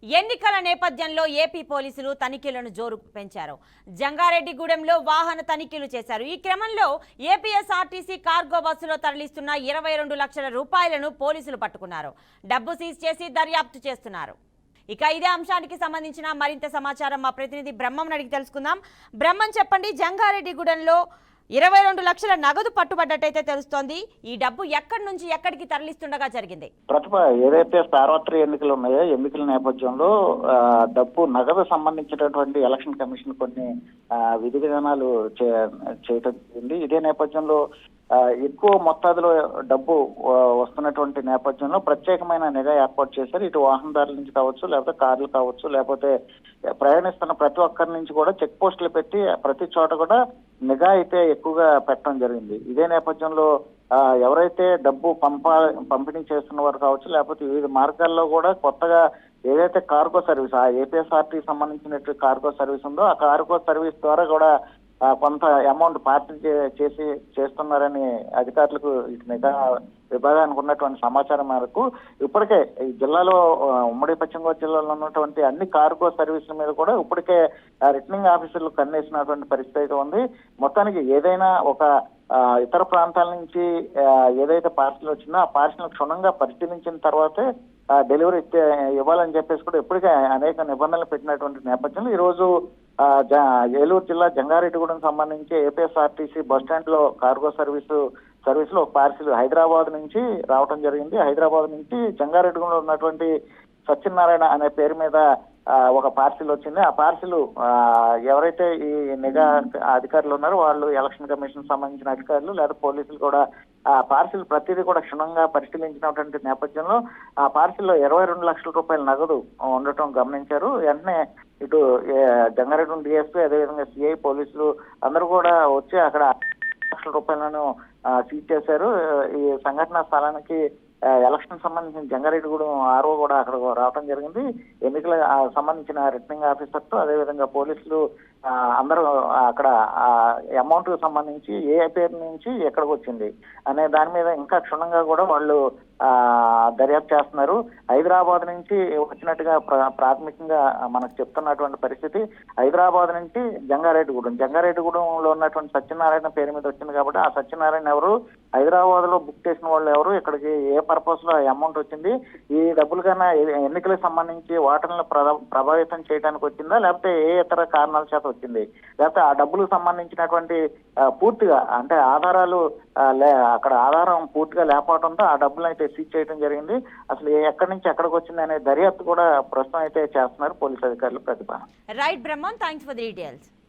ఎన్నికల నేపథ్యంలో ఏపీ పోలీసులు తనిఖీలను జోరు పెంచారు. జంగారెడ్డిగూడెంలో వాహన తనిఖీలు చేశారు. ఈ క్రమంలో ఏపీఎస్ఆర్టీసీ కార్గో బస్సులో తరలిస్తున్న 22 లక్షల రూపాయలను పోలీసులు పట్టుకున్నారు. డబ్బు సీజ్ చేసి దర్యాప్తు చేస్తున్నారు. ఇక ఇదే అంశానికి సంబంధించిన మరింత సమాచారం మా ప్రతినిధి బ్రహ్మం అడిగి తెలుసుకుందాం. బ్రహ్మం, చెప్పండి, జంగారెడ్డిగూడెంలో 22 లక్షల నగదు పట్టుబడ్డట్టయితే తెలుస్తోంది. ఈ డబ్బు ఎక్కడి నుంచి ఎక్కడికి తరలిస్తుండగా జరిగింది? ప్రతిభ ఏదైతే సార్వత్రిక ఎన్నికలు ఉన్నాయో ఎన్నికల నేపథ్యంలో డబ్బు నగదు సంబంధించినటువంటి ఎలక్షన్ కమిషన్ కొన్ని విధి విధానాలు చేయటం జరిగింది. ఇదే నేపథ్యంలో ఎక్కువ మొత్తాదులో డబ్బు వస్తున్నటువంటి నేపథ్యంలో ప్రత్యేకమైన నిఘా ఏర్పాటు చేశారు. ఇటు వాహనదారుల నుంచి కావచ్చు, లేకపోతే కార్లు కావచ్చు, లేకపోతే ప్రయాణిస్తున్న ప్రతి ఒక్కరి నుంచి కూడా చెక్ పోస్టులు పెట్టి ప్రతి చోట కూడా నిఘా అయితే ఎక్కువగా పెట్టడం జరిగింది. ఇదే నేపథ్యంలో ఎవరైతే డబ్బు పంపిణీ చేస్తున్న వారు కావచ్చు, లేకపోతే వివిధ మార్గాల్లో కూడా కొత్తగా ఏదైతే కార్గో సర్వీస్, ఆ ఏపీఎస్ఆర్టీ సంబంధించినటువంటి కార్గో సర్వీస్ ఉందో ఆ కార్గో సర్వీస్ ద్వారా కూడా కొంత అమౌంట్ పార్టీ చేస్తున్నారని అధికారులకు ఇటు నిఘా విభాగానికి ఉన్నటువంటి సమాచారం మేరకు ఇప్పటికే ఈ జిల్లాలో ఉమ్మడి పశ్చిమ గోదావరి జిల్లాలో ఉన్నటువంటి అన్ని కార్గో సర్వీసుల మీద కూడా ఇప్పటికే రిటర్నింగ్ ఆఫీసర్లు కన్నేసినటువంటి పరిస్థితి అయితే ఉంది. మొత్తానికి ఏదైనా ఒక ఇతర ప్రాంతాల నుంచి ఏదైతే పార్సల్ వచ్చిందో ఆ పార్సల్ క్షుణ్ణంగా పరిశీలించిన తర్వాతే డెలివరీ ఇవ్వాలని చెప్పేసి కూడా ఇప్పటికే అనేక నిబంధనలు పెట్టినటువంటి నేపథ్యంలో ఈ రోజు ఏలూరు జిల్లా జంగారెడ్డిగూడెం సంబంధించి ఏపీఎస్ఆర్టీసీ బస్ స్టాండ్ లో కార్గో సర్వీస్ లో ఒక పార్సిల్ హైదరాబాద్ నుంచి రావడం జరిగింది. హైదరాబాద్ నుంచి జంగారెడ్డిగూడెంలో ఉన్నటువంటి సత్యనారాయణ అనే పేరు మీద ఒక పార్సిల్ వచ్చింది. ఆ పార్సిల్ ఎవరైతే ఈ నిఘా అధికారులు ఉన్నారో వాళ్ళు ఎలక్షన్ కమిషన్ సంబంధించిన అధికారులు లేదా పోలీసులు కూడా ఆ పార్సిల్ ప్రతిదీ కూడా క్షుణ్ణంగా పరిశీలించినటువంటి నేపథ్యంలో ఆ పార్సిల్లో 22 లక్షల రూపాయల నగదు ఉండటం గమనించారు. వెంటనే ఇటు జంగారెడ్డి డిఎస్పీ, అదేవిధంగా సిఐ, పోలీసులు అందరూ కూడా వచ్చి అక్కడ లక్షల రూపాయలను సీజ్ చేశారు. ఈ సంఘటన స్థలానికి ఎలక్షన్ సంబంధించిన జంగారెడ్డిగూడెం ఆర్ఓ కూడా అక్కడ రావడం జరిగింది. ఎన్నికల సంబంధించిన రిటర్నింగ్ ఆఫీసర్ తో అదేవిధంగా పోలీసులు అందరూ అక్కడ అమౌంట్ కు సంబంధించి ఏ పేరు నుంచి ఎక్కడికి వచ్చింది అనే దాని మీద ఇంకా క్షుణ్ణంగా కూడా వాళ్ళు దర్యాప్తు చేస్తున్నారు. హైదరాబాద్ నుంచి వచ్చినట్టుగా ప్రాథమికంగా మనకు చెప్తున్నటువంటి పరిస్థితి. హైదరాబాద్ నుంచి జంగారెడ్డిగూడెంలో ఉన్నటువంటి సత్యనారాయణ పేరు మీద వచ్చింది కాబట్టి ఆ సత్యనారాయణ ఎవరు, హైదరాబాద్ లో బుక్ చేసిన వాళ్ళు ఎవరు, ఇక్కడికి ఏ పర్పస్ లో అమౌంట్ వచ్చింది, ఈ డబ్బులు కన్నా ఎన్నికలకు సంబంధించి ఓటర్లను ప్రభావితం చేయడానికి వచ్చిందా, లేకపోతే ఏ ఇతర కారణాల చేత వచ్చింది, లేకపోతే ఆ డబ్బులకు సంబంధించినటువంటి పూర్తిగా అంటే ఆధారాలు అక్కడ ఆధారం పూర్తిగా లేకపోవడంతో ఆ డబ్బులు అయితే సీజ్ చేయడం జరిగింది. అసలు ఎక్కడి నుంచి ఎక్కడికి వచ్చింది అనే దర్యాప్తు కూడా ప్రస్తుతం అయితే చేస్తున్నారు పోలీసు అధికారులు. Pratibha. Right Brahman, thanks for the details.